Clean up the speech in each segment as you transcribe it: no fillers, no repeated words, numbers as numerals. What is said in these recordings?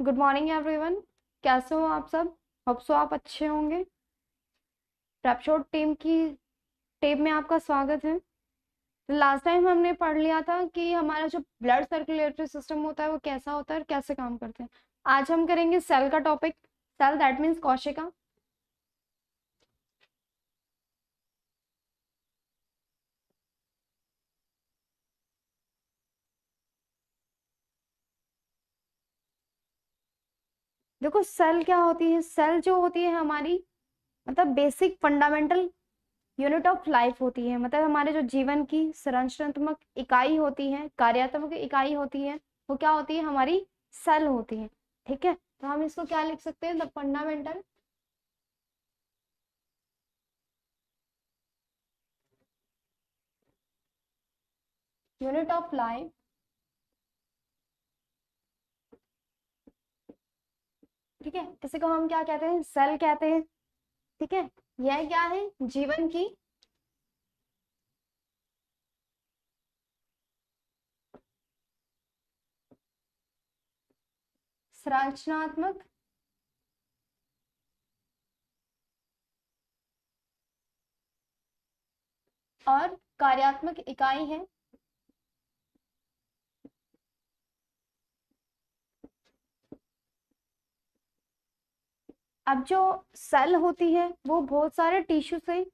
Good morning everyone. कैसे हो आप सब? होप सो आप अच्छे होंगे। प्रैपशॉट टीम की टीम में आपका स्वागत है। लास्ट टाइम हमने पढ़ लिया था कि हमारा जो ब्लड सर्कुलेटरी सिस्टम होता है वो कैसा होता है और कैसे काम करते हैं। आज हम करेंगे सेल का टॉपिक। सेल दैट मीन्स कोशिका। देखो सेल क्या होती है। सेल जो होती है हमारी मतलब basic fundamental unit of life होती है। मतलब हमारे जो जीवन की संरचनात्मक इकाई होती है, कार्यात्मक इकाई होती है, वो क्या होती है? हमारी सेल होती है। ठीक है, तो हम इसको क्या लिख सकते हैं? The fundamental unit of life. ठीक है, इसी को हम क्या कहते हैं? सेल कहते हैं। ठीक है, यह क्या है? जीवन की संरचनात्मक और कार्यात्मक इकाई है। अब जो सेल होती है वो बहुत सारे टिश्यू से,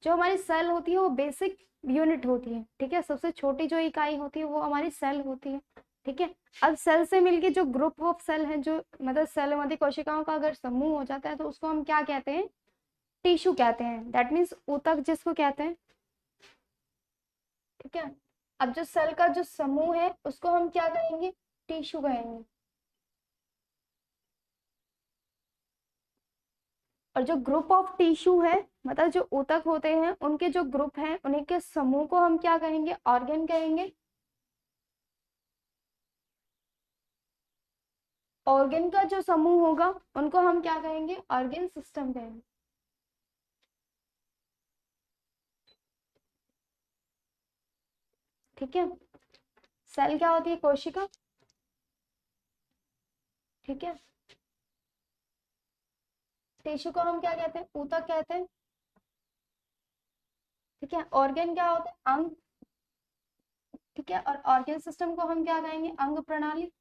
जो हमारी सेल होती है वो बेसिक यूनिट होती है। ठीक है, सबसे छोटी जो इकाई होती है वो हमारी सेल होती है। ठीक है, अब सेल से मिलके जो ग्रुप ऑफ सेल है, जो मतलब सेल मध्य कोशिकाओं का अगर समूह हो जाता है तो उसको हम क्या कहते हैं? टिश्यू कहते हैं। दैट मीन्स ऊतक जिसको कहते हैं। ठीक है, अब जो सेल का जो समूह है उसको हम क्या कहेंगे? टिश्यू कहेंगे। और जो ग्रुप ऑफ टिश्यू है, मतलब जो ऊतक होते हैं उनके जो ग्रुप हैं उन्हीं के समूह को हम क्या कहेंगे? ऑर्गन कहेंगे। ऑर्गन का जो समूह होगा उनको हम क्या कहेंगे? ऑर्गन सिस्टम कहेंगे। ठीक है, सेल क्या होती है? कोशिका। ठीक है, टिश्यू को हम क्या कहते हैं? ऊतक कहते हैं। ठीक है, ऑर्गन क्या होता है? अंग। ठीक है, और ऑर्गन सिस्टम को हम क्या कहेंगे? अंग प्रणाली।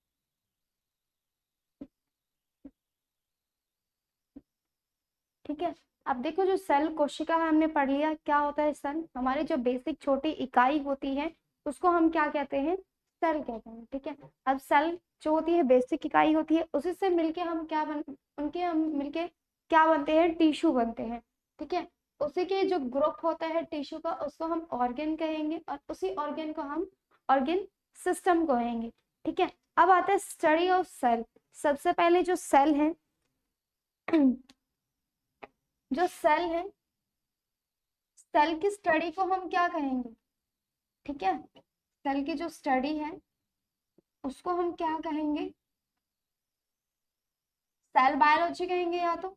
ठीक है, अब देखो जो सेल कोशिका है हमने पढ़ लिया क्या होता है। सेल हमारी जो बेसिक छोटी इकाई होती है उसको हम क्या कहते हैं? सेल कहते हैं। ठीक है, अब सेल जो होती है बेसिक इकाई होती है, उसी से मिलके हम क्या बन उनके हम मिलके क्या बनते हैं? टिश्यू बनते हैं। ठीक है, उसी के जो ग्रुप होता है टिश्यू का उसको हम ऑर्गन कहेंगे और उसी ऑर्गन को हम ऑर्गन सिस्टम कहेंगे। ठीक है, अब आता है स्टडी ऑफ सेल। सबसे पहले जो सेल है जो सेल है, सेल की स्टडी को हम क्या कहेंगे? ठीक है, सेल की जो स्टडी है उसको हम क्या कहेंगे? सेल बायोलॉजी कहेंगे या तो।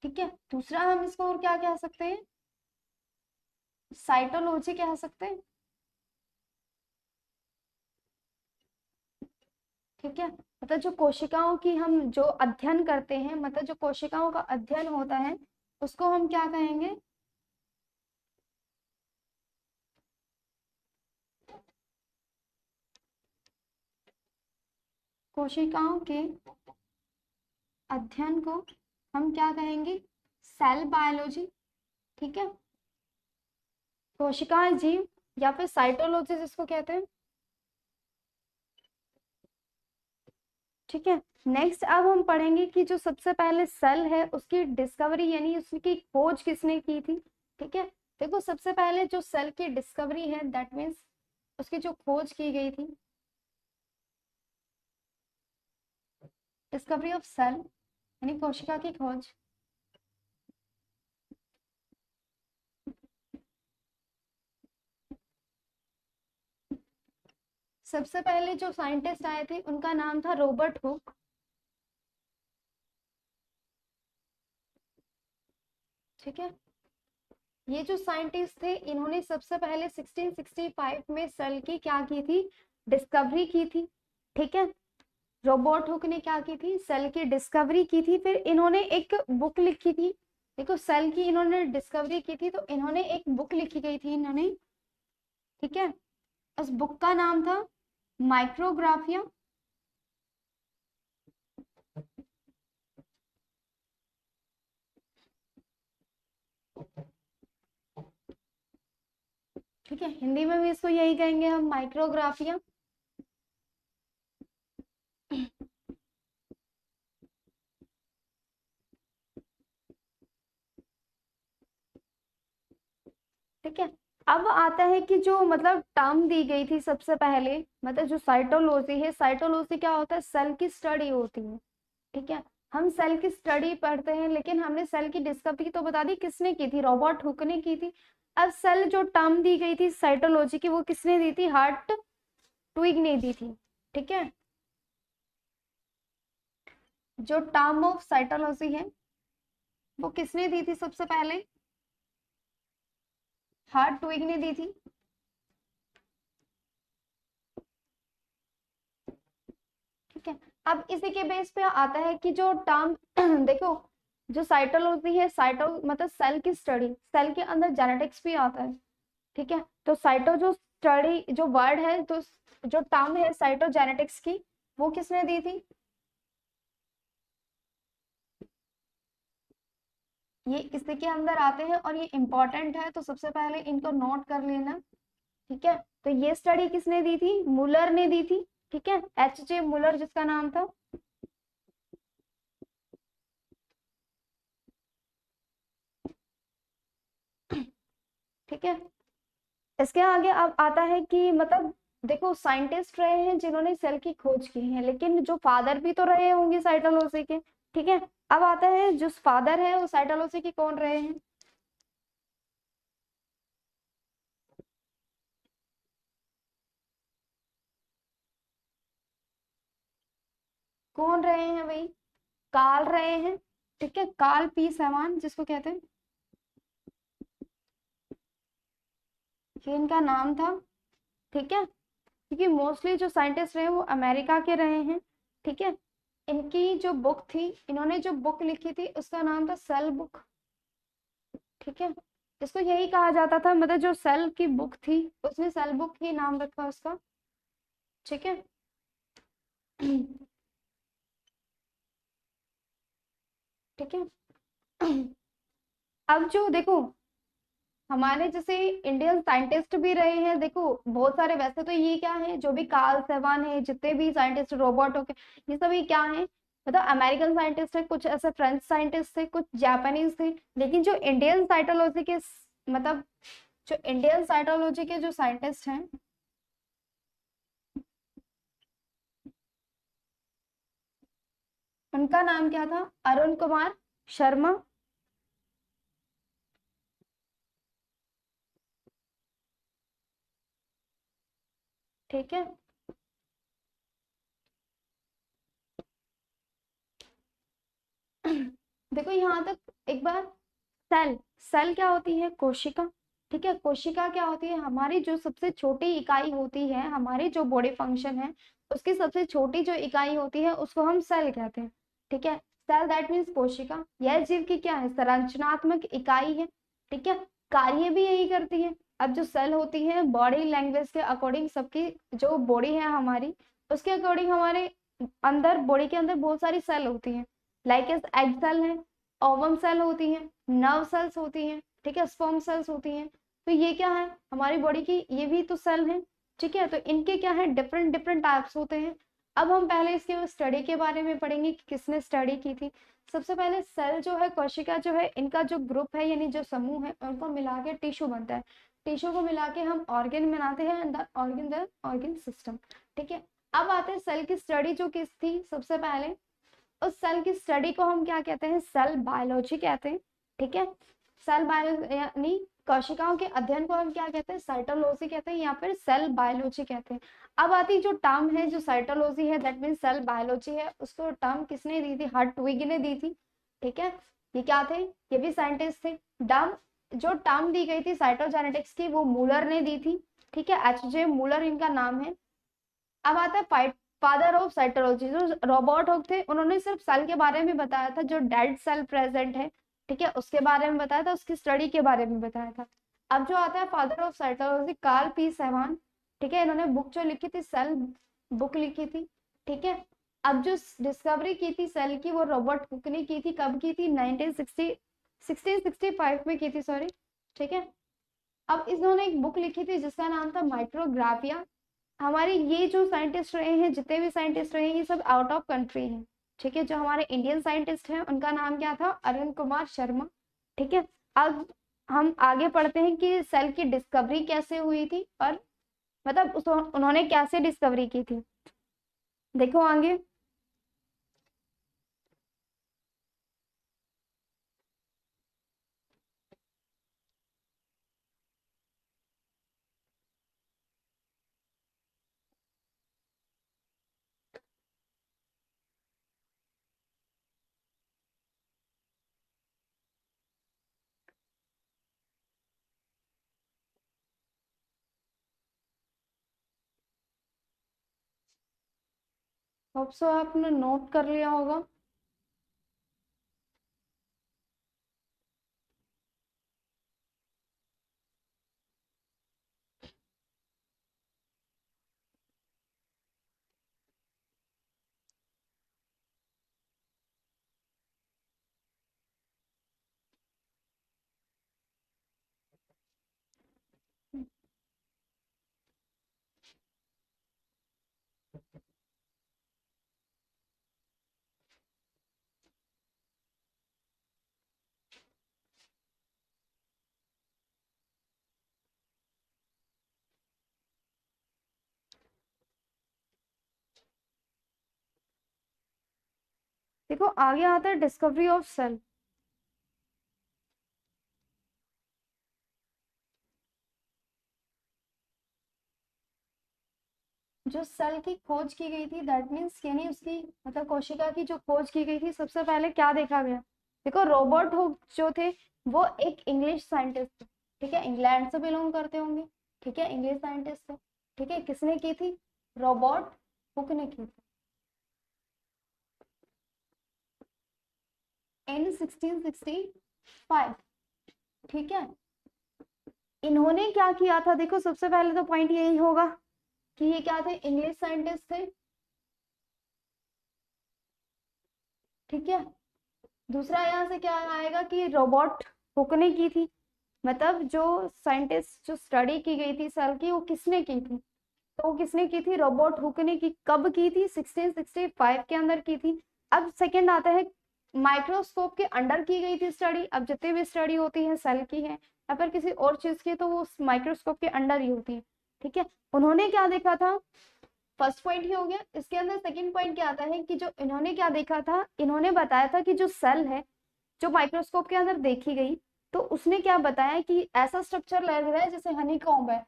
ठीक है, दूसरा हम इसको और क्या कह सकते हैं? साइटोलॉजी कह सकते हैं। ठीक है, मतलब जो कोशिकाओं की हम जो अध्ययन करते हैं, मतलब जो कोशिकाओं का अध्ययन होता है उसको हम क्या कहेंगे? कोशिकाओं के अध्ययन को हम क्या कहेंगे? Cell biology. ठीक है, कोशिकाएं जीव या फिर साइटोलॉजी जिसको कहते हैं। ठीक है, नेक्स्ट अब हम पढ़ेंगे कि जो सबसे पहले सेल है उसकी डिस्कवरी यानी उसकी खोज किसने की थी। ठीक है, देखो सबसे पहले जो सेल की डिस्कवरी है दैट मीन्स उसकी जो खोज की गई थी, डिस्कवरी ऑफ सेल यानी कोशिका की खोज। सबसे पहले जो साइंटिस्ट आए थे उनका नाम था रॉबर्ट हुक। ठीक है, ये जो साइंटिस्ट थे इन्होंने सबसे पहले 1665 में सेल की क्या की थी? डिस्कवरी की थी। ठीक है, रॉबर्ट हुक ने क्या की थी, सेल की डिस्कवरी की थी, फिर इन्होंने एक बुक लिखी थी। देखो सेल की इन्होंने डिस्कवरी की थी तो इन्होंने एक बुक लिखी गई थी इन्होंने, ठीक है। उस बुक का नाम था माइक्रोग्राफिया, ठीक है, हिंदी में भी इसको यही कहेंगे हम, माइक्रोग्राफिया। ठीक है। अब आता है कि जो मतलब टर्म दी गई थी सबसे पहले, मतलब जो साइटोलॉजी है, साइटोलॉजी क्या होता है, सेल की स्टडी होती है, ठीक है। हम सेल की स्टडी पढ़ते हैं, लेकिन हमने सेल की डिस्कवरी तो बता दी किसने की थी, रॉबर्ट हुक ने की थी। अब सेल जो टर्म दी गई थी साइटोलॉजी की, वो किसने दी थी, हार्ट ट्विग ने दी थी, ठीक है। जो टर्म ऑफ साइटोलॉजी है वो किसने दी थी सबसे पहले, हार्ट ट्विग ने दी थी, ठीक है। अब इसी के बेस पे आता है कि जो टर्म देखो, जो साइटोलॉजी है, साइटो मतलब सेल की स्टडी, सेल के अंदर जेनेटिक्स भी आता है, ठीक है। तो साइटो जो स्टडी जो वर्ड है, तो जो टर्म है साइटोजेनेटिक्स की, वो किसने दी थी, ये इसी के अंदर आते हैं और ये इंपॉर्टेंट है, तो सबसे पहले इनको नोट कर लेना, ठीक है। तो ये स्टडी किसने दी थी, मुलर ने दी थी, ठीक है, H.J. मुलर जिसका नाम था, ठीक है। इसके आगे अब आता है कि मतलब देखो साइंटिस्ट रहे हैं जिन्होंने सेल की खोज की है, लेकिन जो फादर भी तो रहे होंगे साइटोलॉजी के, ठीक है। अब आता है जो फादर है वो साइटोलॉजी के कौन रहे हैं, कौन रहे हैं भाई, कार्ल रहे हैं, ठीक है, कार्ल पी सवान जिसको कहते हैं, ये इनका नाम था, ठीक है। क्योंकि मोस्टली जो साइंटिस्ट रहे वो अमेरिका के रहे हैं, ठीक है। इनकी जो बुक थी, इन्होंने जो बुक लिखी थी उसका नाम था सेल बुक, ठीक है। इसको यही कहा जाता था, मतलब जो सेल की बुक थी उसने सेल बुक ही नाम रखा उसका, ठीक है। ठीक है। अब जो देखो हमारे जैसे इंडियन साइंटिस्ट भी रहे हैं, देखो बहुत सारे, वैसे तो ये क्या है, जो भी कार्ल सैगन है, जितने भी साइंटिस्ट, रोबोट हो के, ये सभी क्या है, मतलब अमेरिकन साइंटिस्ट है, कुछ ऐसे फ्रेंच साइंटिस्ट थे, कुछ जापानीज थे, लेकिन जो इंडियन साइटोलॉजी के मतलब जो इंडियन साइटोलॉजी के जो साइंटिस्ट हैं, उनका नाम क्या था, अरुण कुमार शर्मा, ठीक है। देखो यहाँ तक एक बार, सेल, सेल क्या होती है, कोशिका, ठीक है। कोशिका क्या होती है, हमारी जो सबसे छोटी इकाई होती है, हमारी जो बॉडी फंक्शन है उसकी सबसे छोटी जो इकाई होती है उसको हम सेल कहते हैं, ठीक है। सेल दैट मीन्स कोशिका, यह जीव की क्या है, संरचनात्मक इकाई है, ठीक है। कार्य भी यही करती है। अब जो सेल होती है बॉडी लैंग्वेज के अकॉर्डिंग, सबकी जो बॉडी है हमारी, उसके अकॉर्डिंग हमारे अंदर, बॉडी के अंदर बहुत सारी सेल होती है, लाइक एग सेल है, ओवम सेल होती है, नर्व सेल्स होती हैं, ठीक है, स्पर्म सेल्स होती हैं। तो ये क्या है, हमारी बॉडी की ये भी तो सेल है, ठीक है। तो इनके क्या है, डिफरेंट डिफरेंट टाइप्स होते हैं। अब हम पहले इसके स्टडी के बारे में पढ़ेंगे कि किसने स्टडी की थी। सबसे पहले सेल जो है, कोशिका जो है, इनका जो ग्रुप है यानी जो समूह है, उनको मिला के टिश्यू बनता है, टिश्यू को मिला के हम ऑर्गन बनाते हैं, द ऑर्गन सिस्टम, ठीक है। अब आते हैं सेल की स्टडी जो किस थी, सबसे पहले उस सेल की स्टडी को हम क्या कहते हैं, सेल बायोलॉजी कहते हैं, ठीक है। सेल बायोलॉजी यानी कोशिकाओं के अध्ययन को हम क्या कहते हैं, साइटोलॉजी कहते हैं या फिर सेल बायोलॉजी कहते हैं। अब आती जो टर्म है, जो साइटोलॉजी है, दैट मीन सेल बायोलॉजी है, उसको टर्म किसने दी थी, हार्ट ट्विग ने दी थी, ठीक है। ये क्या थे, ये भी साइंटिस्ट थे। टर्म जो टर्म दी गई थी साइटोजेनेटिक्स की, वो मूलर ने दी थी, ठीक है, H.J. मूलर इनका नाम है। अब आता है फादर ऑफ साइटोलॉजी, जो रॉबर्ट हुक थे उन्होंने सिर्फ सेल के बारे में बताया था, जो डेड सेल प्रेजेंट है, ठीक है, उसके बारे में बताया था, उसकी स्टडी के बारे में बताया था। अब जो आता है father of cytology, Carl P सेवान, ठीक है, इन्होंने बुक जो लिखी थी सेल बुक लिखी थी, ठीक है। अब जो डिस्कवरी की थी सेल की वो रॉबर्ट हुक ने की थी, कब की थी, 1665 में की थी, सॉरी, ठीक है। अब इन्होंने एक बुक लिखी थी जिसका नाम था माइक्रोग्राफिया। हमारे ये जो साइंटिस्ट रहे हैं, जितने भी साइंटिस्ट रहे हैं, ये सब आउट ऑफ कंट्री हैं, ठीक है। जो हमारे इंडियन साइंटिस्ट हैं उनका नाम क्या था, अरुण कुमार शर्मा, ठीक है। अब हम आगे पढ़ते हैं कि सेल की डिस्कवरी कैसे हुई थी, और मतलब उन्होंने कैसे डिस्कवरी की थी, देखो आगे। होप सो आपने नोट कर लिया होगा। देखो आगे आता है डिस्कवरी ऑफ सेल। जो सेल की खोज की गई थी, दैट मीन्स यानी उसकी मतलब कोशिका की जो खोज की गई थी, सबसे पहले क्या देखा गया, देखो रॉबर्ट हुक जो थे वो एक इंग्लिश साइंटिस्ट थे, ठीक है, इंग्लैंड से बिलोंग करते होंगे, ठीक है, इंग्लिश साइंटिस्ट थे, ठीक है। किसने की थी, रॉबर्ट हुक ने की थी इन 1665, ठीक है। इन्होंने क्या किया था, देखो सबसे पहले तो पॉइंट यही होगा कि ये क्या थे, इंग्लिश साइंटिस्ट थे, ठीक है। दूसरा यहाँ से क्या आएगा कि रोबोट हुक ने की थी, मतलब जो साइंटिस्ट जो स्टडी की गई थी सेल की वो किसने की थी, तो वो किसने की थी, रोबोट हुक ने की, कब की थी, 1665 के अंदर की थी। अब सेकंड आता है माइक्रोस्कोप के अंडर की गई थी स्टडी। अब जितनी भी स्टडी होती है सेल की है या फिर किसी और चीज की, तो वो माइक्रोस्कोप के अंडर ही होती है, ठीक है। उन्होंने क्या देखा था, फर्स्ट पॉइंट ही हो गया। इसके अंदर सेकंड पॉइंट क्या आता है कि जो इन्होंने क्या देखा था, इन्होंने बताया था कि जो सेल है जो माइक्रोस्कोप के अंदर देखी गई, तो उसने क्या बताया कि ऐसा स्ट्रक्चर लग रहा है जैसे हनी कॉम्ब है,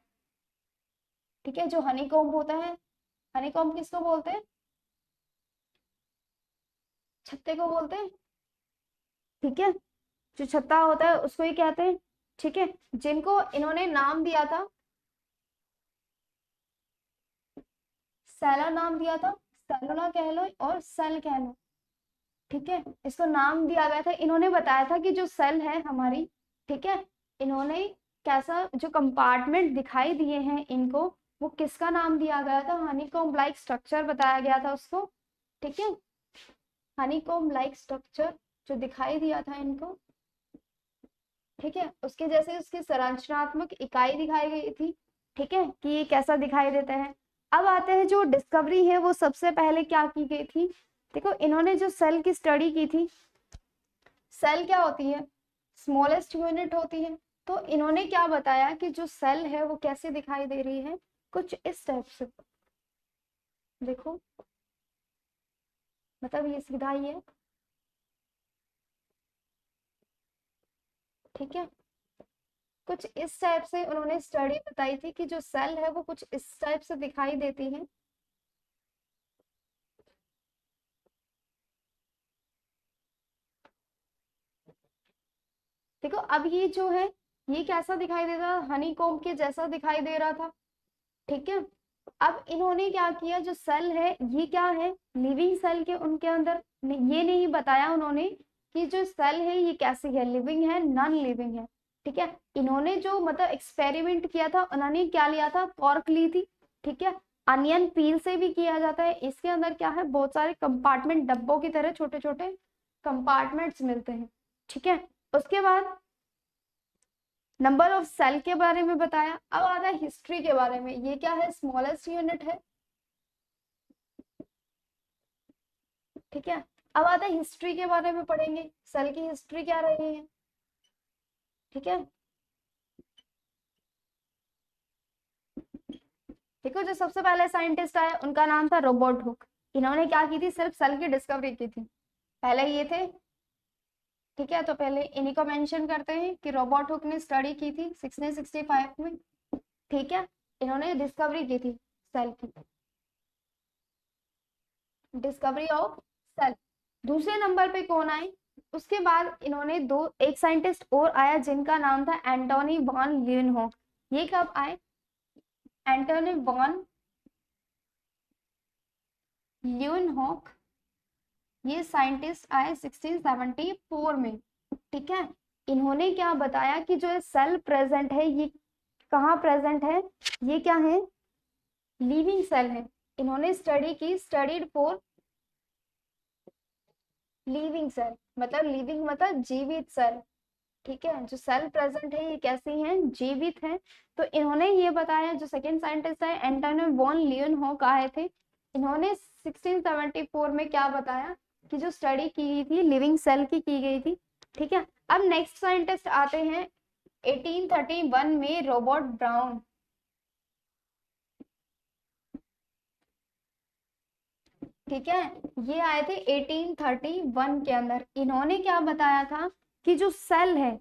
ठीक है। जो हनी कॉम्ब होता है, हनी कॉम्ब किसको बोलते हैं, छत्ते को बोलते हैं, ठीक है। जो छत्ता होता है उसको ही कहते हैं, ठीक है। जिनको इन्होंने नाम दिया था, सेला नाम दिया था, सेलुला कह लो और सेल कह लो, ठीक है। इसको नाम दिया गया था, इन्होंने बताया था कि जो सेल है हमारी, ठीक है, इन्होंने कैसा जो कंपार्टमेंट दिखाई दिए हैं इनको, वो किसका नाम दिया गया था, हनीकॉम्ब लाइक स्ट्रक्चर बताया गया था उसको, ठीक है। हनीकॉम्ब लाइक स्ट्रक्चर जो दिखाई दिया था इनको, ठीक है, उसके जैसे उसकी संरचनात्मक इकाई दिखाई गई थी, ठीक है, कि ये कैसा दिखाई देता है। अब आते हैं जो डिस्कवरी है वो सबसे पहले क्या की गई थी, देखो इन्होंने जो सेल की स्टडी की थी, सेल क्या होती है, स्मॉलेस्ट यूनिट होती है। तो इन्होंने क्या बताया कि जो सेल है वो कैसे दिखाई दे रही है, कुछ इस टाइप से, देखो मतलब ये सीधा ही है, ठीक है। कुछ इस टाइप से उन्होंने स्टडी बताई थी कि जो सेल है वो कुछ इस टाइप से दिखाई देती है, देखो। अब ये जो है ये कैसा दिखाई दे रहा, हनी कॉम्ब के जैसा दिखाई दे रहा था, ठीक है। अब इन्होंने क्या किया, जो सेल है ये क्या है, लिविंग सेल के उनके अंदर ये नहीं बताया उन्होंने कि जो सेल है ये कैसी है, लिविंग है नॉन लिविंग है। ठीक है, इन्होंने जो मतलब एक्सपेरिमेंट किया था, उन्होंने क्या लिया था, कॉर्क ली थी। ठीक है, अनियन पील से भी किया जाता है। इसके अंदर क्या है, बहुत सारे कंपार्टमेंट, डब्बों की तरह छोटे छोटे कंपार्टमेंट्स मिलते हैं। ठीक है, उसके बाद नंबर ऑफ सेल के बारे में बताया। अब आ रहा है हिस्ट्री के बारे में, ये क्या है, स्मॉलेस्ट यूनिट है। ठीक है, अब आता है हिस्ट्री के बारे में पढ़ेंगे, सेल की हिस्ट्री क्या रही है। ठीक है, देखो जो सबसे पहले साइंटिस्ट आए उनका नाम था रॉबर्ट हुक। इन्होंने क्या की थी, सिर्फ सेल की डिस्कवरी की थी, पहले ये थे। ठीक है, तो पहले इन्हीं को मेंशन करते हैं कि रॉबर्ट हुक ने स्टडी की थी 1665 में। ठीक है, इन्होंने डिस्कवरी की थी सेल की, डिस्कवरी ऑफ सेल। दूसरे नंबर पे कौन आए, उसके बाद इन्होंने एक साइंटिस्ट और आया जिनका नाम था एंटोनी वॉन ल्यूनहॉक। ये कब आए, एंटोनी वॉन ल्यूनहॉक, ये साइंटिस्ट आए 1674 में। ठीक है, इन्होंने क्या बताया कि जो सेल प्रेजेंट है ये कहाँ प्रेजेंट है, ये क्या है, लिविंग सेल है। इन्होंने स्टडी की, स्टडीड फॉर लिविंग सेल, मतलब लिविंग मतलब जीवित सेल। ठीक है, जो सेल प्रेजेंट है ये कैसी हैं, जीवित हैं। तो इन्होंने ये बताया, जो सेकंड साइंटिस्ट है एंटोनी वॉन ल्यूनहॉक आए थे, इन्होंने 1674 में क्या बताया कि जो स्टडी की गई थी लिविंग सेल की गई थी। ठीक है, अब नेक्स्ट साइंटिस्ट आते हैं 1831 में, रॉबर्ट ब्राउन। ठीक है, ये आए थे 1831 के अंदर। इन्होंने क्या बताया था कि जो सेल है,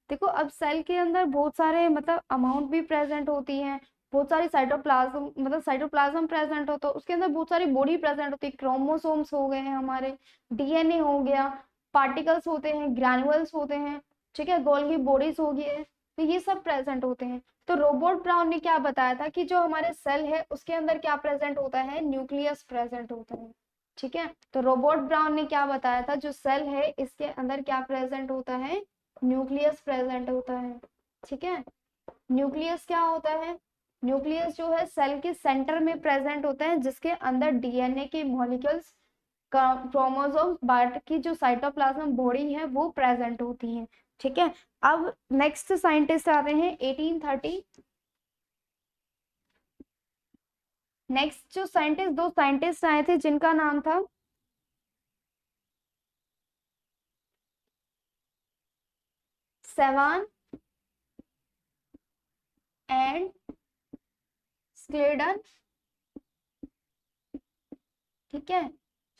देखो अब सेल के अंदर बहुत सारे मतलब अमाउंट भी प्रेजेंट होती है, बहुत सारी साइटोप्लाज्म मतलब साइटोप्लाज्म प्रेजेंट हो, तो उसके अंदर बहुत सारी बॉडी प्रेजेंट होती है, क्रोमोसोम्स हो गए हैं हमारे, डीएनए हो गया, पार्टिकल्स होते हैं, ग्रैनुअल्स होते हैं। ठीक है, गोल्गी बॉडीज हो गई है, तो ये सब प्रेजेंट होते हैं। तो रॉबर्ट ब्राउन ने क्या बताया था कि जो हमारे सेल है उसके अंदर क्या प्रेजेंट होता है, न्यूक्लियस प्रेजेंट होता है। ठीक है, तो रॉबर्ट ब्राउन ने क्या बताया था, जो सेल है इसके अंदर क्या प्रेजेंट होता है, न्यूक्लियस प्रेजेंट होता है। ठीक है, न्यूक्लियस क्या होता है, न्यूक्लियस जो है सेल के सेंटर में प्रेजेंट होता है, जिसके अंदर डीएनए के मॉलिक्यूल्स, क्रोमोसोम बाट की जो साइटोप्लाज्म बॉडी है वो प्रेजेंट होती है। ठीक है, अब नेक्स्ट साइंटिस्ट आते हैं 1830। नेक्स्ट जो साइंटिस्ट, दो साइंटिस्ट आए थे जिनका नाम था सेवान एंड स्लेडन। ठीक है,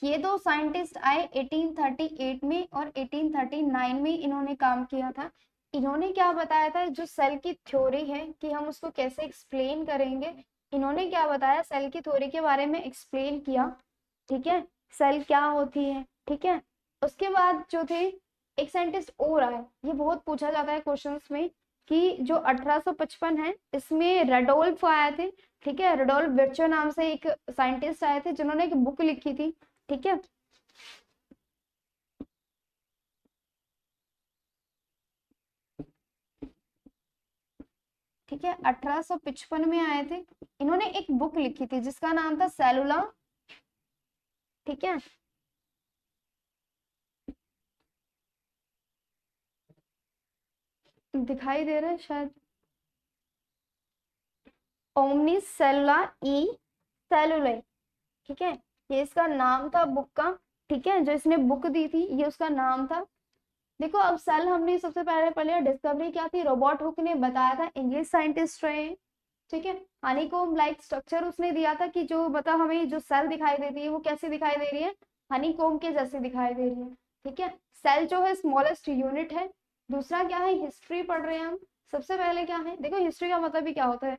ये दो साइंटिस्ट आए 1838 में और 1839 में, इन्होंने काम किया था। इन्होंने क्या बताया था, जो सेल की थ्योरी है कि हम उसको कैसे एक्सप्लेन करेंगे, इन्होंने क्या बताया, सेल की थ्योरी के बारे में एक्सप्लेन किया। ठीक है, सेल क्या होती है। ठीक है, उसके बाद जो थे एक साइंटिस्ट और आए, ये बहुत पूछा जाता है क्वेश्चंस में कि जो 1855 है इसमें रेडोल्फ आए थे। ठीक है, रेडोल्फ विर्चो नाम से एक साइंटिस्ट आए थे जिन्होंने एक बुक लिखी थी। ठीक है, ठीक है, 1855 में आए थे। इन्होंने एक बुक लिखी थी जिसका नाम था सेलुला। ठीक है, दिखाई दे रहा है शायद, ओमनी सेलुला ई सेलुले। ठीक है, ये इसका नाम था बुक का। ठीक है, जो इसने बुक दी थी ये उसका नाम था। देखो अब सेल हमने सबसे पहले पढ़ डिस्कवरी क्या थी, रॉबर्ट हुक ने बताया था, इंग्लिश साइंटिस्ट रहे हैं। ठीक है, हनीकॉम्ब लाइक स्ट्रक्चर उसने दिया था कि जो मतलब हमें जो सेल दिखाई देती है वो कैसी दिखाई दे रही है, हनीकॉम्ब के जैसे दिखाई दे रही है। ठीक है, सेल जो है स्मॉलेस्ट यूनिट है। दूसरा क्या है, हिस्ट्री पढ़ रहे हैं हम। सबसे पहले क्या है, देखो हिस्ट्री का मतलब भी क्या होता है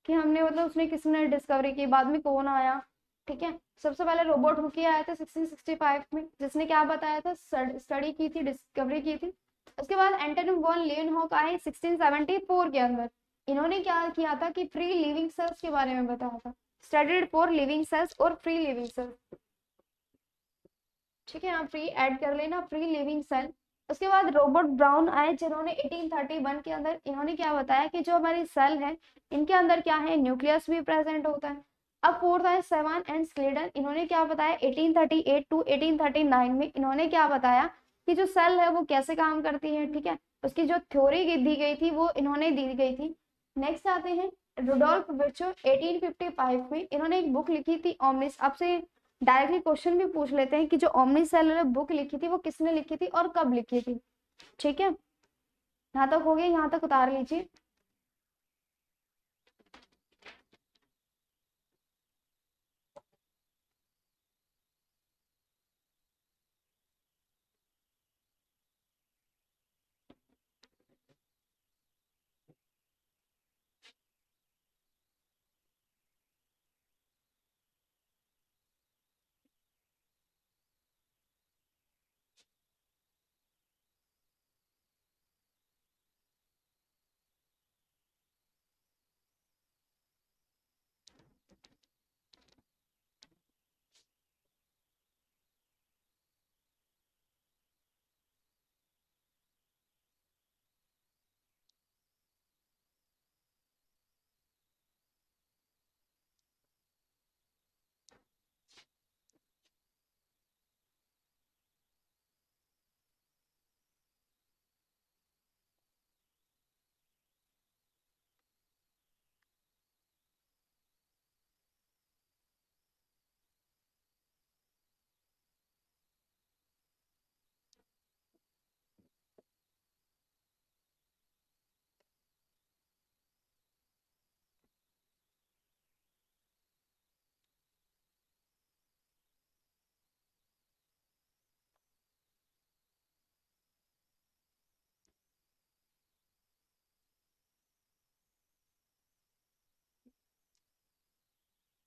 कि हमने मतलब उसने किसने डिस्कवरी की, बाद में कौन आया। ठीक है, सबसे पहले रोबोट हुक आया था 1665 में, जिसने क्या बताया था, स्टडी की थी, डिस्कवरी की थी। उसके बाद एंटोनी वॉन लीएनहॉक आए 1674 के अंदर। इन्होंने क्या किया था कि फ्री लिविंग सेल्स के बारे में बताया था। स्टडीड फॉर लिविंग सेल्स और फ्री लिविंग सेल्स। ठीक है, यहाँ फ्री ऐड कर लेना, फ्री लिविंग सेल। उसके बाद रॉबर्ट ब्राउन आए जिन्होंने 1831 के अंदर इन्होंने क्या बताया कि जो हमारी सेल है इनके अंदर क्या है, न्यूक्लियस भी प्रेजेंट होता है। अब फोर्थ है सेवन एंड स्लेडन, इन्होंने क्या बताया 1838 टू 1839 में इन्होंने क्या बताया कि जो सेल है वो कैसे काम करती है। ठीक है, उसकी जो थ्योरी दी गई थी वो इन्होंने दी गई थी। नेक्स्ट आते हैं रुडोल्फ विर्चो, 1855 में इन्होंने एक बुक लिखी थी ओमनिस। आपसे डायरेक्टली क्वेश्चन भी पूछ लेते हैं कि जो ओमनी सेलुलर बुक लिखी थी वो किसने लिखी थी और कब लिखी थी। ठीक है, यहाँ तक हो गया, यहाँ तक उतार लीजिए।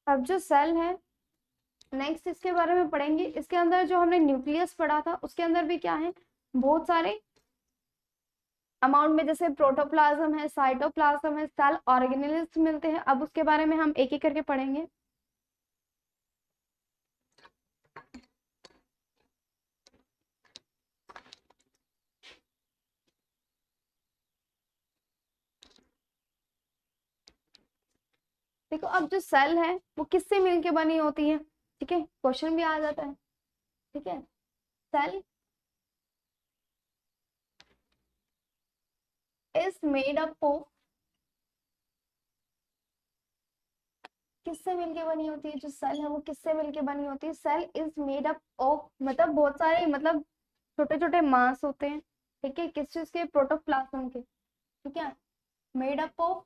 अब जो सेल है नेक्स्ट इसके बारे में पढ़ेंगे। इसके अंदर जो हमने न्यूक्लियस पढ़ा था उसके अंदर भी क्या है, बहुत सारे अमाउंट में, जैसे प्रोटोप्लाज्म है, साइटोप्लाज्म है, सेल ऑर्गेनेल्स मिलते हैं। अब उसके बारे में हम एक एक करके पढ़ेंगे। देखो अब जो सेल है वो किससे मिलके बनी होती है। ठीक है, क्वेश्चन भी आ जाता है। ठीक है, cell is made up of, किससे मिलके बनी होती है, जो सेल है वो किससे मिलके बनी होती है। Cell is made up of मतलब बहुत सारे, मतलब छोटे छोटे मास होते हैं। ठीक है, किस चीज के, प्रोटोप्लाज्म के। ठीक है, मेड अप ऑफ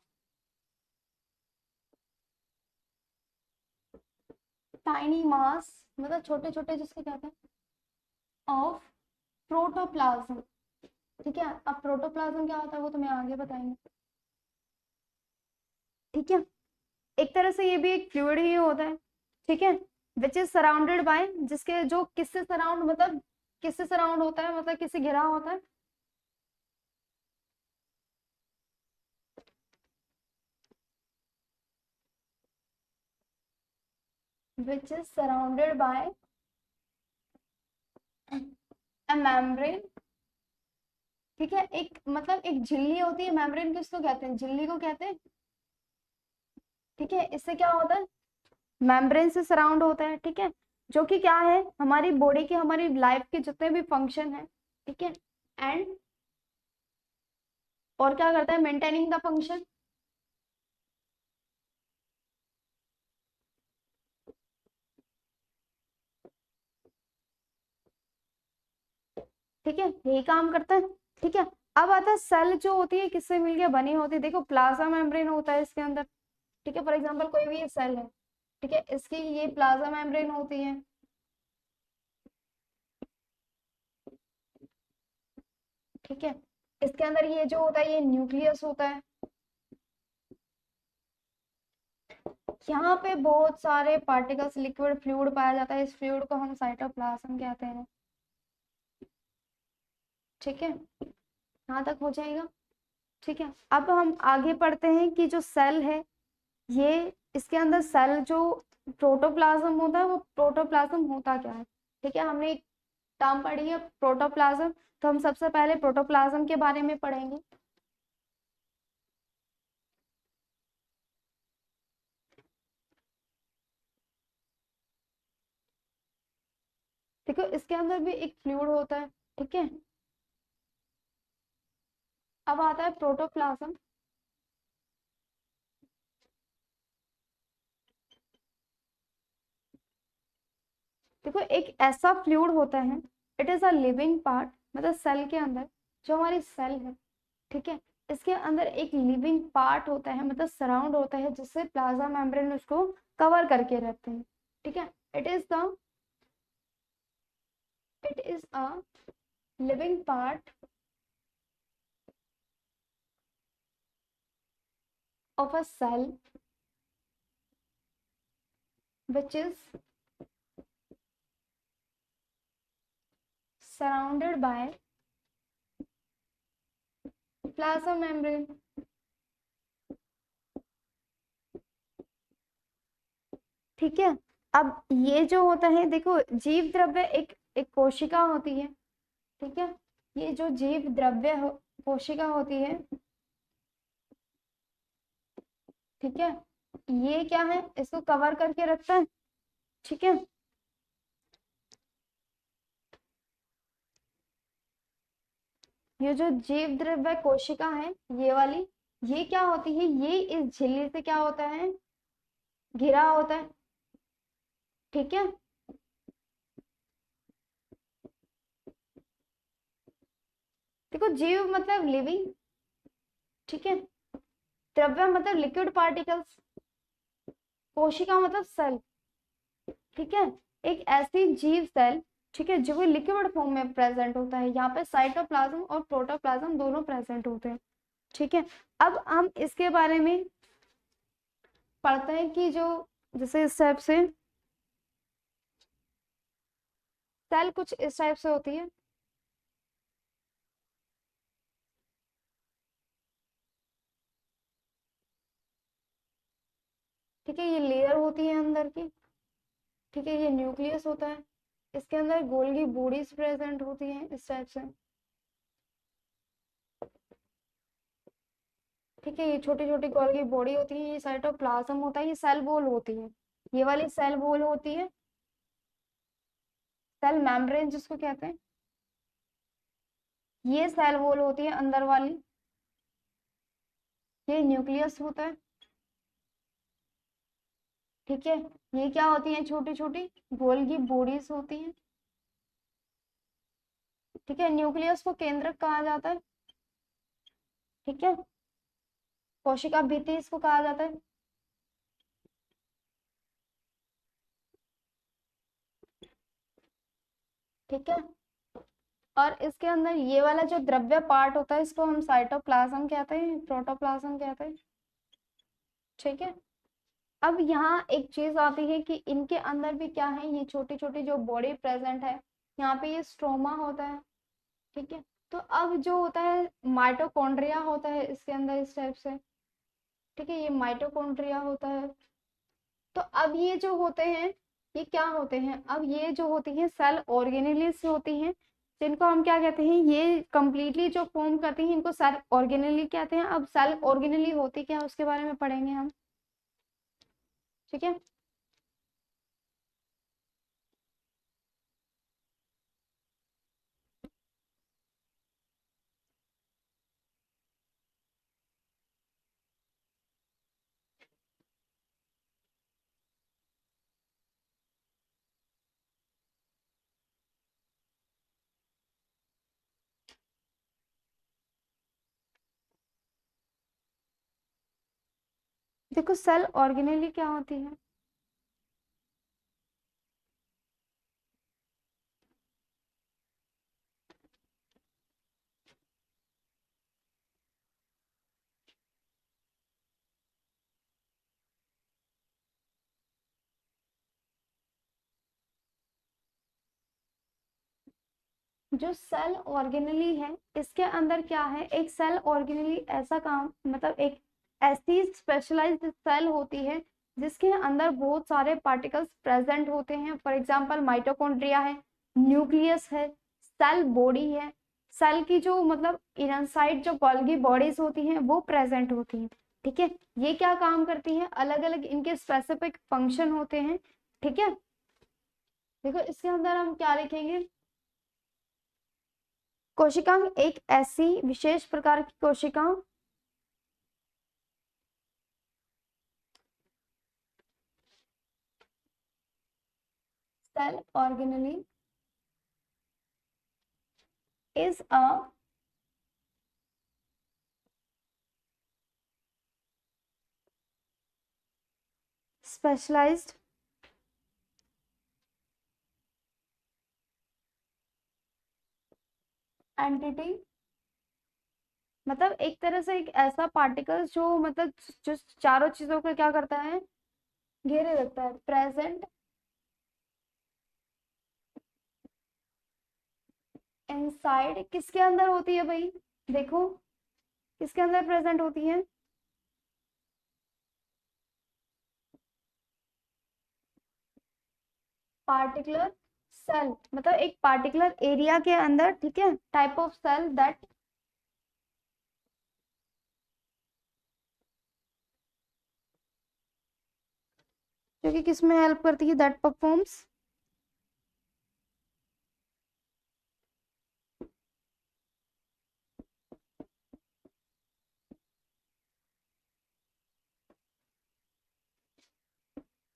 टाइनी मास, मतलब छोटे छोटे जिसके कहते हैं, ऑफ प्रोटोप्लाज्म। ठीक है, अब प्रोटोप्लाज्म क्या होता है वो तुम्हें आगे बताएंगे। ठीक है, एक तरह से ये भी एक फ्लूइड ही होता है। ठीक है, विच इज सराउंडेड बाय, जिसके जो किससे सराउंड, मतलब किससे सराउंड होता है, मतलब किससे घिरा होता है। Which is surrounded by a membrane. ठीक है, एक मतलब एक झिल्ली होती है, मेम्ब्रेन किसको कहते हैं, झिल्ली को कहते हैं। ठीक है, इससे क्या होता है, मेम्ब्रेन से सराउंड होता है। ठीक है, जो कि क्या है, हमारी बॉडी के, हमारी लाइफ के जितने भी फंक्शन है। ठीक है, एंड और क्या करता है, मेंटेनिंग द फंक्शन। ठीक है, यही काम करता है। ठीक है, अब आता है सेल जो होती है किससे मिलके बनी होती है। देखो प्लाज्मा मेम्ब्रेन होता है इसके अंदर। ठीक है, फॉर एग्जांपल कोई भी सेल है, ठीक है, इसकी ये प्लाज्मा मेम्ब्रेन होती है। ठीक है, इसके अंदर ये जो होता है ये न्यूक्लियस होता है। यहाँ पे बहुत सारे पार्टिकल्स, लिक्विड फ्लूइड पाया जाता है, इस फ्लूइड को हम साइटोप्लाज्म कहते हैं। ठीक है, यहाँ तक हो जाएगा। ठीक है, अब हम आगे पढ़ते हैं कि जो सेल है ये इसके अंदर सेल जो प्रोटोप्लाज्म होता है, वो प्रोटोप्लाज्म होता क्या है, ठीक है। हमने एक टर्म पढ़ी है प्रोटोप्लाज्म, तो हम सबसे पहले प्रोटोप्लाज्म के बारे में पढ़ेंगे। देखो इसके अंदर भी एक फ्लूइड होता है, ठीक है। अब आता है प्रोटोप्लाज्म। देखो एक ऐसा फ्लूइड होता है, it is a living part, मतलब सेल के अंदर जो हमारी सेल है, ठीक है, इसके अंदर एक लिविंग पार्ट होता है, मतलब सराउंड होता है, जिससे प्लाज्मा मेम्ब्रेन उसको कवर करके रहते हैं, ठीक है। It is the it is a living part of a cell which is surrounded by plasma membrane, ठीक है। अब ये जो होता है, देखो जीव द्रव्य एक एक कोशिका होती है, ठीक है। ये जो जीव द्रव्य कोशिका होती है, ठीक है, ये क्या है, इसको कवर करके रखता है, ठीक है। ये जो जीव द्रव्य कोशिका है, ये वाली, ये क्या होती है, ये इस झिल्ली से क्या होता है, घिरा होता है, ठीक है। देखो जीव मतलब लिविंग, ठीक है, द्रव्य मतलब लिक्विड पार्टिकल्स, कोशिका मतलब सेल, ठीक है। एक ऐसी जीव सेल, ठीक है, जो कि लिक्विड फॉर्म में प्रेजेंट होता है, यहाँ पे साइटोप्लाज्म और प्रोटोप्लाज्म दोनों प्रेजेंट होते हैं, ठीक है। अब हम इसके बारे में पढ़ते हैं कि जो जैसे इस टाइप से सेल कुछ इस टाइप से होती है, ठीक है, ये लेयर होती है अंदर की, ठीक है, ये न्यूक्लियस होता है, इसके अंदर गोल्गी बॉडीज प्रेजेंट होती हैं इस टाइप से, ठीक है, ये छोटी छोटी गोल्गी बॉडी होती है, ये साइटोप्लाज्म होता है, ये सेल वॉल होती है, ये वाली सेल वॉल होती है, सेल मेम्ब्रेन जिसको कहते हैं, ये सेल वॉल होती है अंदर वाली, ये न्यूक्लियस होता है, ठीक है। ये क्या होती है, छोटी छोटी गोल्गी बॉडीज होती हैं, ठीक है। न्यूक्लियस को केंद्रक कहा जाता है, ठीक है, कोशिका भित्ति इसको कहा जाता है, ठीक है। और इसके अंदर ये वाला जो द्रव्य पार्ट होता है, इसको हम साइटोप्लाज्म कहते हैं, प्रोटोप्लाज्म कहते हैं, ठीक है। अब यहाँ एक चीज आती है कि इनके अंदर भी क्या है, ये छोटी छोटी जो बॉडी प्रेजेंट है, यहाँ पे ये स्ट्रोमा होता है, ठीक है। तो अब जो होता है माइटोकॉन्ड्रिया होता है इसके अंदर इस टाइप से, ठीक है, ये माइटोकॉन्ड्रिया होता है। तो अब ये जो होते हैं, ये क्या होते हैं, अब ये जो होती है सेल ऑर्गेनेलिस होती हैं, जिनको हम क्या कहते हैं, ये कंप्लीटली जो फॉर्म करती हैं, इनको सेल ऑर्गेनेली कहते हैं। अब सेल ऑर्गेनेली होती क्या है, उसके बारे में पढ़ेंगे हम, ठीक है। देखो सेल ऑर्गेनेली क्या होती है, जो सेल ऑर्गेनली है, इसके अंदर क्या है, एक सेल ऑर्गेनली ऐसा काम, मतलब एक ऐसी स्पेशलाइज्ड सेल होती है जिसके अंदर बहुत सारे पार्टिकल्स प्रेजेंट होते हैं। फॉर एग्जांपल माइटोकॉन्ड्रिया है, न्यूक्लियस है, सेल बॉडी है, सेल की जो मतलब इनसाइड जो गोल्गी बॉडीज होती हैं वो प्रेजेंट होती हैं। ठीक है, ये क्या काम करती हैं, अलग अलग इनके स्पेसिफिक फंक्शन होते हैं। ठीक है, देखो इसके अंदर हम क्या लिखेंगे, कोशिकांग एक ऐसी विशेष प्रकार की कोशिका cell organelle is a specialized entity, मतलब एक तरह से एक ऐसा पार्टिकल जो मतलब जो चारों चीजों को क्या करता है, घेरे रखता है। प्रेजेंट इनसाइड किसके अंदर होती है भाई, देखो किसके अंदर प्रेजेंट होती है, पार्टिकुलर सेल, मतलब एक पार्टिकुलर एरिया के अंदर। ठीक है, टाइप ऑफ सेल दैट जो कि किसमें हेल्प करती है, that performs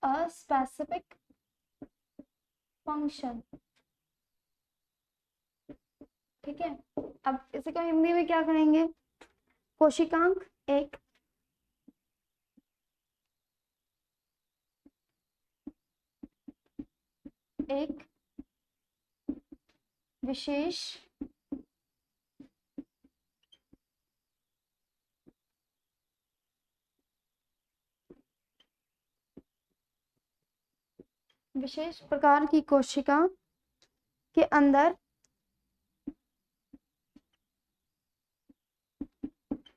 a specific function. ठीक है, अब इसी को हिंदी में क्या कहेंगे, कोशिकांग एक विशेष विशेष प्रकार की कोशिका के अंदर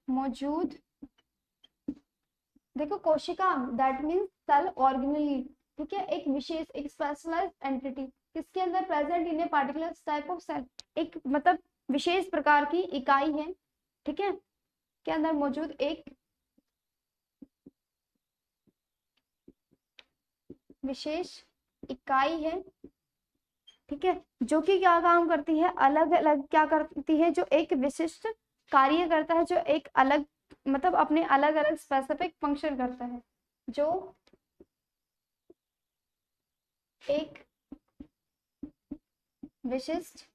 मौजूद, देखो कोशिका दैट मीन्स सेल ऑर्गेनेली। ठीक है, एक विशेष एक स्पेशलाइज्ड एंटिटी किसके अंदर present in a particular type of cell, एक मतलब विशेष प्रकार की इकाई है। ठीक है, के अंदर मौजूद एक विशेष इकाई है। ठीक है, जो कि क्या काम करती है, अलग अलग क्या करती है, जो एक विशिष्ट कार्य करता है, जो एक अलग मतलब अपने अलग अलग स्पेसिफिक फंक्शन करता है, जो एक विशिष्ट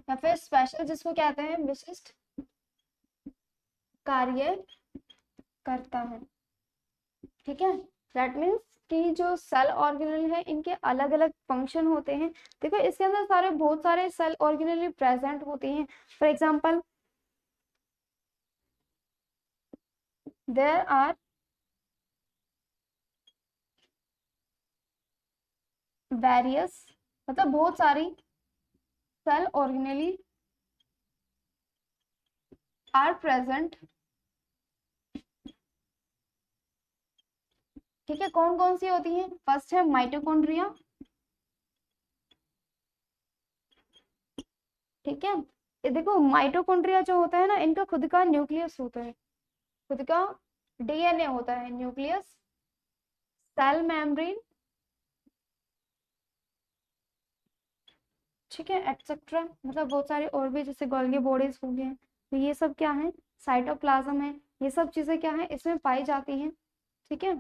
या फिर स्पेशल जिसको कहते हैं विशिष्ट कार्य करता है। ठीक है, दैट मीन्स कि जो सेल ऑर्गेनेल है इनके अलग अलग फंक्शन होते हैं। देखो इसके अंदर सारे बहुत सारे सेल ऑर्गेनेल प्रेजेंट होते हैं। For example there are various, मतलब बहुत सारी सेल ऑर्गेनेली आर प्रेजेंट। ठीक है, कौन कौन सी होती है, फर्स्ट है माइटोकॉन्ड्रिया। ठीक है, ये देखो माइटोकॉन्ड्रिया जो होता है ना, इनका खुद का न्यूक्लियस होता है, खुद का डीएनए होता है, न्यूक्लियस, सेल मेम्ब्रेन। ठीक है, एटसेट्रा, मतलब बहुत सारे और भी जैसे गोल्गी बॉडीज हो गए, तो ये सब क्या है, साइटोप्लाज्म है, ये सब चीजें क्या है इसमें पाई जाती हैं। ठीक है,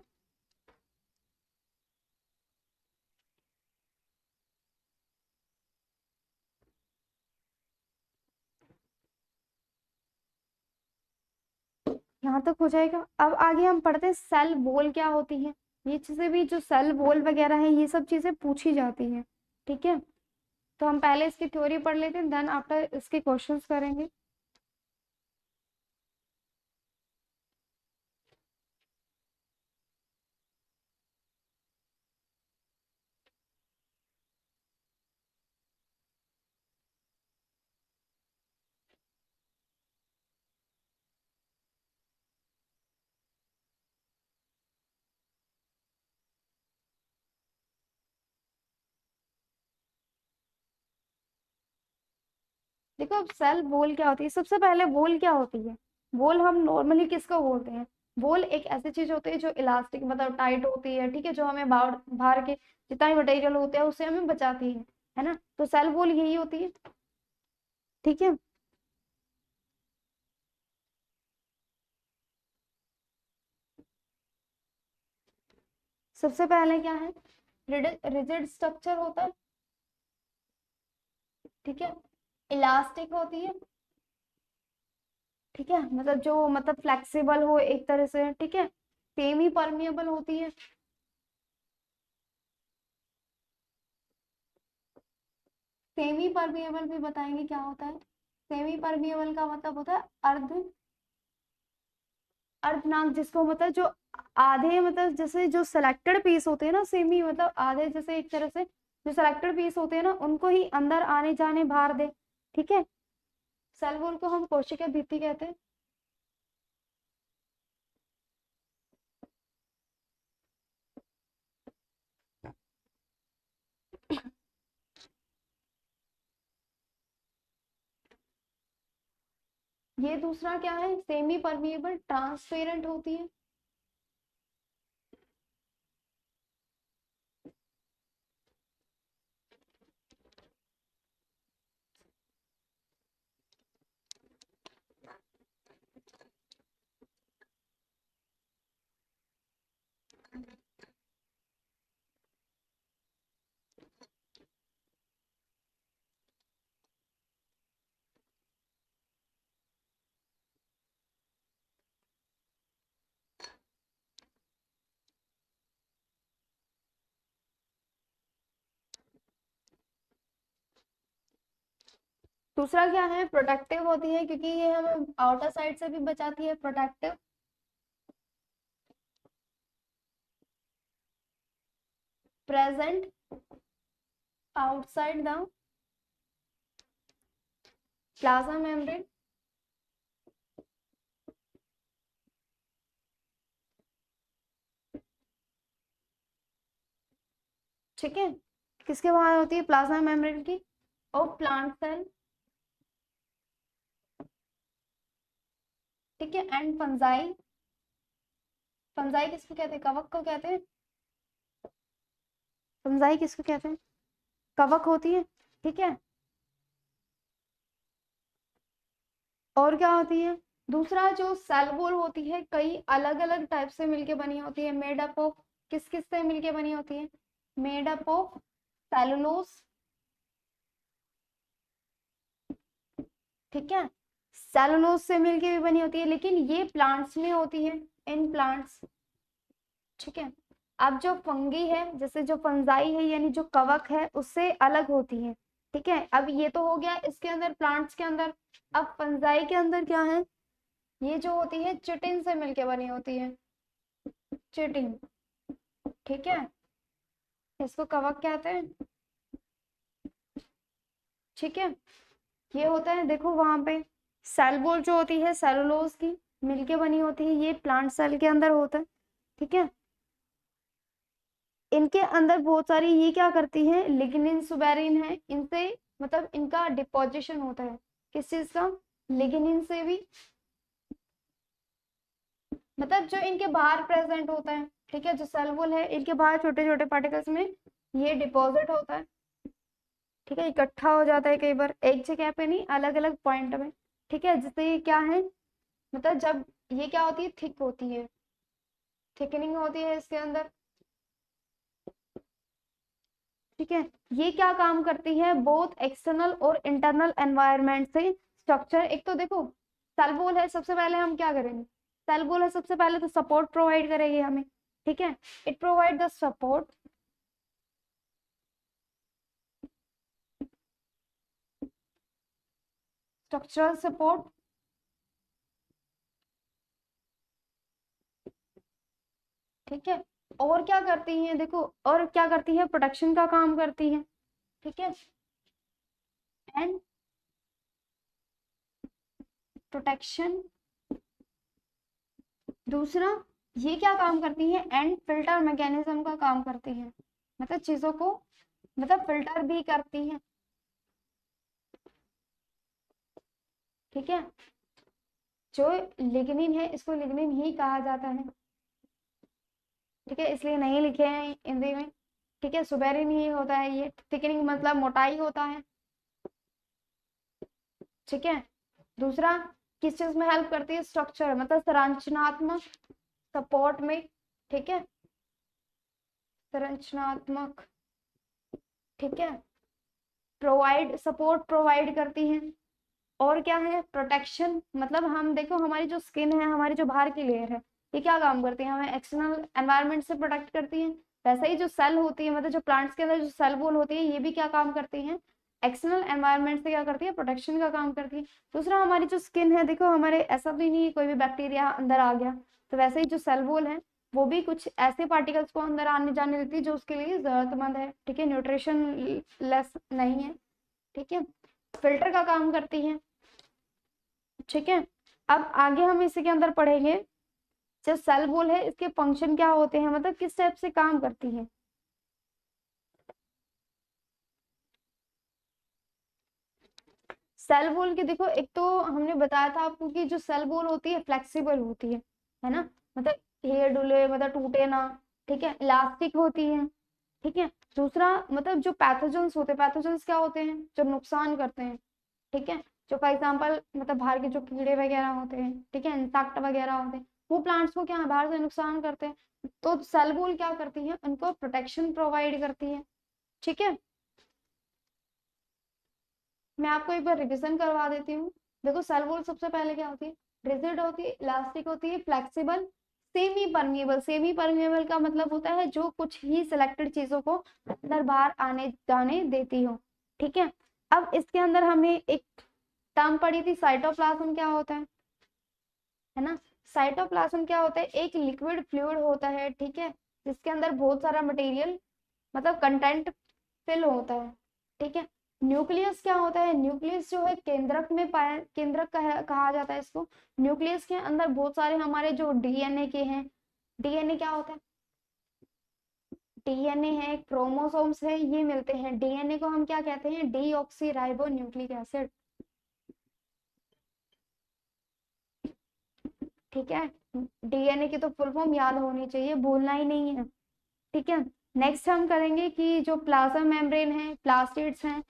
यहाँ तक हो जाएगा। अब आगे हम पढ़ते हैं सेल वॉल क्या होती है, ये चीजें भी जो सेल वॉल वगैरह है ये सब चीजें पूछी जाती हैं। ठीक है, तो हम पहले इसकी थ्योरी पढ़ लेते हैं, देन आफ्टर इसके क्वेश्चंस करेंगे। देखो अब सेल वॉल क्या होती है, सबसे पहले वॉल क्या होती है, वॉल हम नॉर्मली किसको बोलते हैं, वॉल एक ऐसी चीज होती है जो इलास्टिक मतलब टाइट होती है, ठीक है, जो हमें बाहर बाहर के जितना भी मटेरियल होते हैं उससे हमें बचाती है ना, तो सेल वॉल यही होती है, ठीक है। सबसे पहले क्या है, रिजिड स्ट्रक्चर होता है, ठीक है, इलास्टिक होती है, ठीक है, मतलब जो मतलब फ्लेक्सिबल हो एक तरह से, ठीक है, सेमी परमिएबल होती है, सेमी परमिएबल भी बताएंगे क्या होता है, सेमी परमिएबल का मतलब होता है अर्धनाक, जिसको मतलब जो आधे मतलब जैसे जो सिलेक्टेड पीस होते हैं ना, सेमी मतलब आधे जैसे एक तरह से जो सिलेक्टेड पीस होते हैं ना उनको ही अंदर आने जाने बाहर दे, ठीक है, सेल वॉल को हम कोशिका भित्ति कहते हैं। ये दूसरा क्या है, सेमी परमिएबल ट्रांसपेरेंट होती है, दूसरा क्या है, प्रोटेक्टिव होती है, क्योंकि ये हमें आउटर साइड से भी बचाती है, protective, present outside the plasma membrane, ठीक है, किसके वहां होती है, प्लाज्मा मेम्ब्रेन की, और प्लांट सेल, ठीक है, एंड फंजाई, फंजाई किसको कहते हैं, कवक को कहते हैं, फंजाई किसको कहते हैं, कवक होती है, ठीक है, और क्या होती है, दूसरा जो सेल वॉल होती है कई अलग अलग टाइप से मिलके बनी होती है, मेड अप ऑफ किस किस से मिलके बनी होती है, मेड अप ऑफ सेलुलोज, ठीक है, सेलुलोज से मिलके भी बनी होती है, लेकिन ये प्लांट्स में होती है, इन प्लांट्स, ठीक है। अब जो फंगी है, जैसे जो फंजाई है यानी जो कवक है उससे अलग होती है, ठीक है, अब ये तो हो गया इसके अंदर प्लांट्स के अंदर, अब फंजाई के अंदर क्या है, ये जो होती है चिटिन से मिलके बनी होती है, चिटिन, ठीक है, इसको कवक कहते हैं, ठीक है, ये होता है, देखो वहां पे सेल वॉल जो होती है सेलुलोज की मिलके बनी होती है, ये प्लांट सेल के अंदर होता है, ठीक है, इनके अंदर बहुत सारी ये क्या करती है, लिग्निन सुबेरिन है, इनसे मतलब इनका डिपोजिशन होता है, किस चीज का, लिग्निन से भी, मतलब जो इनके बाहर प्रेजेंट होता है, ठीक है, जो सेल वॉल है इनके बाहर छोटे छोटे पार्टिकल्स में ये डिपॉजिट होता है, ठीक है, इकट्ठा हो जाता है कई बार एक जगह पे नहीं, अलग अलग पॉइंट में, ठीक है, जिससे ये क्या है, मतलब जब ये क्या होती है, थिक होती है, थिकनिंग होती है इसके अंदर, ठीक है, ये क्या काम करती है, बोथ एक्सटर्नल और इंटरनल एनवायरनमेंट से स्ट्रक्चर, एक तो देखो सेल वॉल है, सबसे पहले हम क्या करेंगे, सेल वॉल है सबसे पहले तो सपोर्ट प्रोवाइड करेगी हमें, ठीक है, it provide the support, structural support, ठीक है, और क्या करती है देखो, और क्या करती है, प्रोटेक्शन का काम करती है, ठीक है, एंड प्रोटेक्शन, दूसरा ये क्या काम करती है, एंड फिल्टर मैकेनिज्म का काम करती है, मतलब चीजों को मतलब फिल्टर भी करती है, ठीक है, जो लिग्निन है इसको लिग्निन ही कहा जाता है, ठीक है, इसलिए नहीं लिखे हैं हिंदी में, ठीक है। सुबेरिन ही होता है ये, थिकनिंग मतलब मोटाई होता है, ठीक है। दूसरा किस चीज में हेल्प करती है, स्ट्रक्चर मतलब संरचनात्मक सपोर्ट में, ठीक है, संरचनात्मक, ठीक है, प्रोवाइड सपोर्ट प्रोवाइड करती हैं। और क्या है, प्रोटेक्शन मतलब हम देखो हमारी जो स्किन है, हमारी जो बाहर की लेयर है, ये क्या काम करती है, हमें एक्सटर्नल एनवायरनमेंट से प्रोटेक्ट करती है। वैसे ही जो सेल होती है, मतलब जो प्लांट्स के अंदर जो सेल वॉल होती है, ये भी क्या काम करती है, एक्सटर्नल एनवायरनमेंट से क्या करती है, प्रोटेक्शन का काम करती है। दूसरा हमारी जो स्किन है, देखो हमारे ऐसा भी नहीं कोई भी बैक्टीरिया अंदर आ गया, तो वैसे ही जो सेल वॉल है वो भी कुछ ऐसे पार्टिकल्स को अंदर आने जाने देती है जो उसके लिए जरूरतमंद है, ठीक है, न्यूट्रिशन लेस नहीं है, ठीक है, फिल्टर का काम करती है, ठीक है। अब आगे हम इसी के अंदर पढ़ेंगे, जो सेल वॉल है इसके फंक्शन क्या होते हैं, मतलब किस टाइप से काम करती है। सेल वॉल के देखो, एक तो हमने बताया था आपको कि जो सेल वॉल होती है फ्लेक्सिबल होती है ना, मतलब हेयर डुले मतलब टूटे ना, ठीक है, इलास्टिक होती है, ठीक है। दूसरा मतलब जो पैथोजेंस होते हैं, पैथोजेंस क्या होते हैं, जो नुकसान करते हैं, ठीक है, जो फॉर एग्जाम्पल मतलब बाहर के जो कीड़े वगैरह होते हैं, ठीक है, इंसेक्ट वगैरह होते हैं, वो प्लांट्स को क्या है बाहर से नुकसान करते हैं, तो सेल वॉल क्या करती है, उनको प्रोटेक्शन प्रोवाइड करती है, ठीक है। मैं आपको एक बार रिविजन करवा देती हूँ। देखो सेल वॉल सबसे पहले क्या होती है, रिजिड होती है, इलास्टिक होती है, flexible, semi permeable. Semi permeable का मतलब होता है जो कुछ ही सिलेक्टेड चीजों को अंदर बाहर आने जाने देती हो, ठीक है। अब इसके अंदर हमने एक टर्म पढ़ी थी, साइटोप्लाज्म क्या होता है ना, साइटोप्लाज्म क्या होता है, एक लिक्विड फ्लूइड होता है, ठीक है, जिसके अंदर बहुत सारा मटेरियल मतलब कंटेंट फिल होता है, ठीक है। न्यूक्लियस क्या होता है, न्यूक्लियस जो है केंद्रक में पाया, केंद्रक कहा जाता है इसको। न्यूक्लियस के अंदर बहुत सारे हमारे जो डीएनए के हैं, डीएनए क्या होता है, डीएनए है, क्रोमोसोम्स है, ये मिलते हैं। डीएनए को हम क्या कहते हैं, डीऑक्सी राइबो न्यूक्लिक एसिड, ठीक है। डीएनए की तो फुल फॉर्म याद होनी चाहिए, भूलना ही नहीं है, ठीक है। नेक्स्ट हम करेंगे कि जो प्लाज्मा मेम्ब्रेन है, प्लास्टिड्स हैं,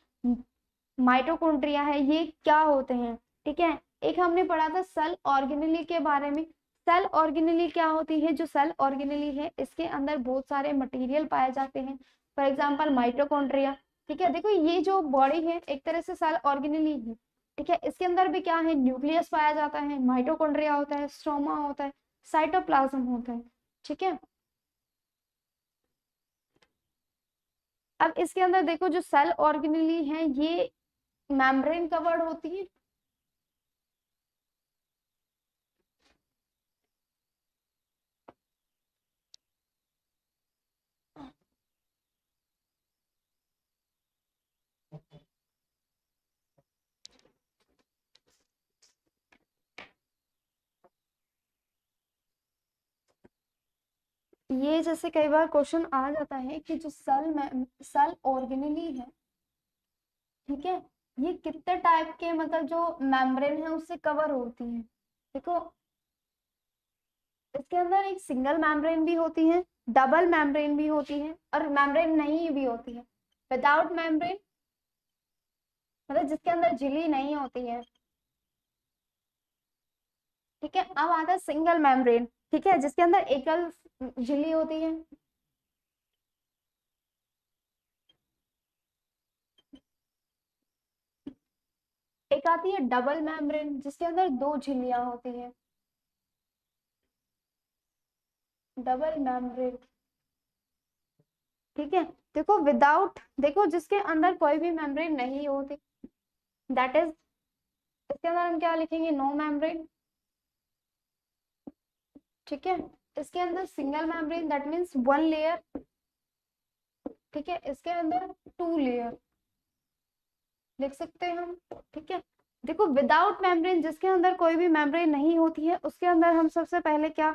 माइटोकॉन्ड्रिया है, ये क्या होते हैं, ठीक है। एक हमने पढ़ा था सेल ऑर्गेनेली के बारे में। सेल ऑर्गेनेली क्या होती है, जो सेल ऑर्गेनेली है इसके अंदर बहुत सारे मटेरियल पाए जाते हैं, फॉर एग्जांपल माइटोकॉन्ड्रिया, ठीक है। देखो ये जो बॉडी है एक तरह से सेल ऑर्गेनेली है, ठीक है। इसके अंदर भी क्या है, न्यूक्लियस पाया जाता है, माइटोकॉन्ड्रिया होता है, स्ट्रोमा होता है, साइटोप्लाज्म होता है, ठीक है। अब इसके अंदर देखो जो सेल ऑर्गेनेली है ये मेम्ब्रेन कवर्ड होती है, ये जैसे कई बार क्वेश्चन आ जाता है कि जो सेल ऑर्गेनेली है, ठीक है, ये कितने टाइप के मतलब जो मेम्ब्रेन है उससे कवर होती है। देखो इसके अंदर एक सिंगल मेम्ब्रेन भी होती है, डबल मेम्ब्रेन भी होती है, और मेम्ब्रेन नहीं भी होती है, विदाउट मेम्ब्रेन मतलब जिसके अंदर झिल्ली नहीं होती है, ठीक है। अब आता है सिंगल मेम्ब्रेन, ठीक है, जिसके अंदर एकल झिल्ली होती है, एक आती है डबल मेम्ब्रेन जिसके अंदर दो झिल्लियां होती है, डबल मेम्ब्रेन, ठीक है। देखो विदाउट, देखो जिसके अंदर कोई भी मेम्ब्रेन नहीं होती, दैट इज, इसके अंदर हम क्या लिखेंगे, नो मेम्ब्रेन, ठीक है। इसके अंदर single membrane that means one layer, ठीक है। इसके अंदर टू लेयर लिख सकते हैं हम, ठीक है। देखो विदाउट मेम्ब्रेन जिसके अंदर कोई भी मेम्ब्रेन नहीं होती है उसके अंदर हम सबसे पहले क्या,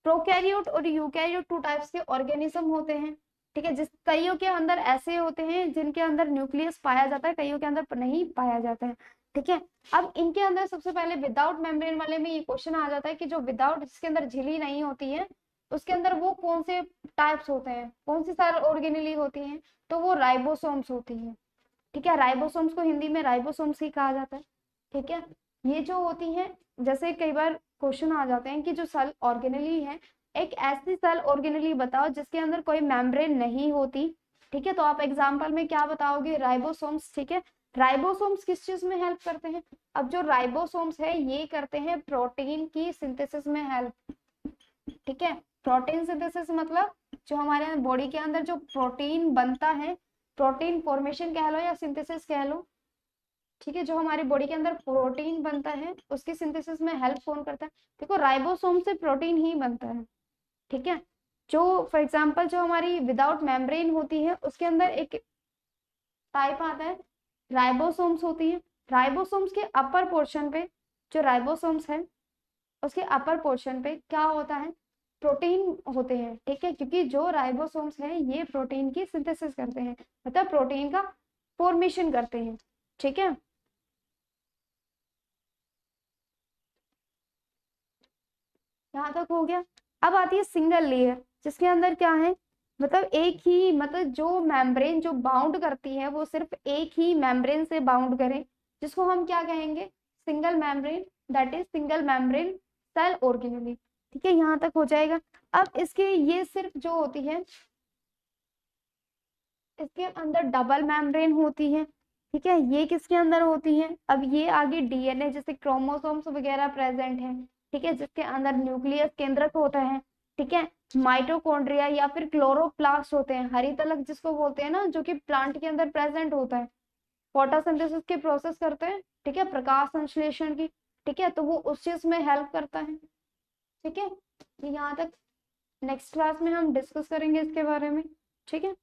प्रोकैरियोट और यूकैरियोट टू टाइप्स के ऑर्गेनिज्म होते हैं, ठीक है, जिस कईयों के अंदर ऐसे होते हैं जिनके अंदर न्यूक्लियस पाया जाता है, कईयों के अंदर नहीं पाया जाता है। ठीक है, अब इनके अंदर सबसे पहले विदाउट मेम्ब्रेन वाले में ये क्वेश्चन आ जाता है कि जो विदाउट, जिसके अंदर झिल्ली नहीं होती है, उसके अंदर वो कौन से टाइप्स होते हैं, कौन सी सेल ऑर्गेनेली होती हैं, तो वो राइबोसोम्स होती हैं। ठीक है, राइबोसोम्स को हिंदी में राइबोसोम्स ही कहा जाता है। ठीक है, ये जो होती हैं, जैसे कई बार क्वेश्चन आ जाते हैं कि जो सेल ऑर्गेनेली है, एक ऐसी सेल ऑर्गेनेली बताओ जिसके अंदर कोई मेम्ब्रेन नहीं होती। ठीक है, तो आप एग्जांपल में क्या बताओगे, राइबोसोम्स। ठीक है, राइबोसोम्स किस चीज में हेल्प करते हैं, अब जो राइबोसोम्स है ये करते हैं प्रोटीन की सिंथेसिस में हेल्प। ठीक है, प्रोटीन सिंथेसिस मतलब जो हमारे बॉडी के अंदर जो प्रोटीन बनता है, प्रोटीन फॉर्मेशन कह लो या सिंथेसिस कह लो। ठीक है, जो हमारी बॉडी के अंदर प्रोटीन बनता है उसकी सिंथेसिस में हेल्प कौन करता है, देखो राइबोसोम से प्रोटीन ही बनता है। ठीक है, जो फॉर एग्जांपल जो हमारी विदाउट मेम्ब्रेन होती है उसके अंदर एक टाइप आता है राइबोसोम्स होती है। राइबोसोम्स के अपर पोर्शन पे, जो राइबोसोम्स है उसके अपर पोर्शन पे क्या होता है, प्रोटीन होते हैं। ठीक है, क्योंकि जो राइबोसोम्स है ये प्रोटीन की सिंथेसिस करते हैं, मतलब प्रोटीन का फॉर्मेशन करते हैं। ठीक है, यहाँ तक हो गया। अब आती है सिंगल लेयर, जिसके अंदर क्या है, मतलब एक ही, मतलब जो मेम्ब्रेन जो बाउंड करती है वो सिर्फ एक ही मेम्ब्रेन से बाउंड करे, जिसको हम क्या कहेंगे, single membrane, that is single membrane cell organelle. ठीक है, यहाँ तक हो जाएगा। अब इसके ये सिर्फ जो होती है, इसके अंदर डबल मेम्ब्रेन होती है। ठीक है, ये किसके अंदर होती है, अब ये आगे डीएनए जैसे क्रोमोसोम्स वगैरह प्रेजेंट है। ठीक है, जिसके अंदर न्यूक्लियस केंद्रक होता है। ठीक है, माइटोकॉन्ड्रिया या फिर क्लोरोप्लास्ट होते हैं, हरितलक जिसको बोलते हैं ना, जो कि प्लांट के अंदर प्रेजेंट होता है, फोटोसिंथेसिस के प्रोसेस करते हैं। ठीक है, प्रकाश संश्लेषण की। ठीक है, तो वो उस चीज में हेल्प करता है। ठीक है, यहाँ तक नेक्स्ट क्लास में हम डिस्कस करेंगे इसके बारे में। ठीक है,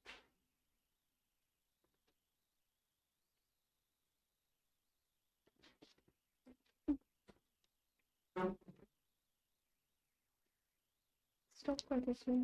स्टॉप कर दीजिए।